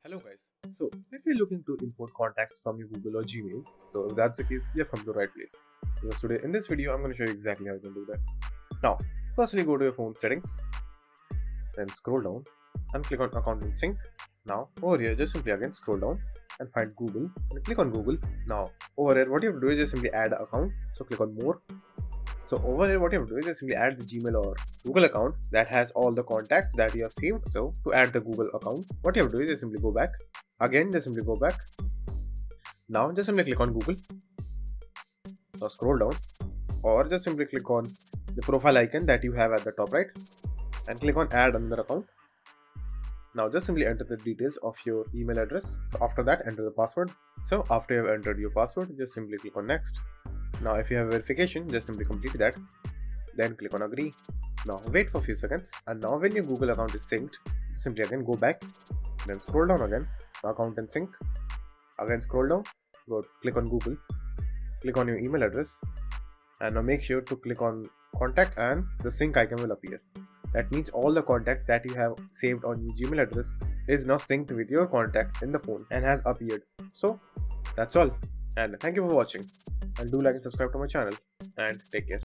Hello guys. So if you're looking to import contacts from your Google or Gmail, so if that's the case, you've come to the right place. Because today in this video, I'm going to show you exactly how you can do that. Now, firstly go to your phone settings, then scroll down and click on account and sync. Now over here, just simply again scroll down and find Google and click on Google. Now over here, what you have to do is just simply add an account. So click on more. So over here, what you have to do is just simply add the Gmail or Google account that has all the contacts that you have saved. So to add the Google account, what you have to do is just simply go back. Again, just simply go back. Now just simply click on Google. Now scroll down or just simply click on the profile icon that you have at the top right and click on add another account. Now just simply enter the details of your email address. So after that, enter the password. So after you have entered your password, just simply click on next. Now if you have verification, just simply complete that. Then click on agree. Now wait for a few seconds, and now when your Google account is synced, simply again go back, then scroll down again, account and sync. Again scroll down, click on Google, click on your email address, and now make sure to click on contacts and the sync icon will appear. That means all the contacts that you have saved on your Gmail address is now synced with your contacts in the phone and has appeared. So that's all, and thank you for watching, and do like and subscribe to my channel, and take care.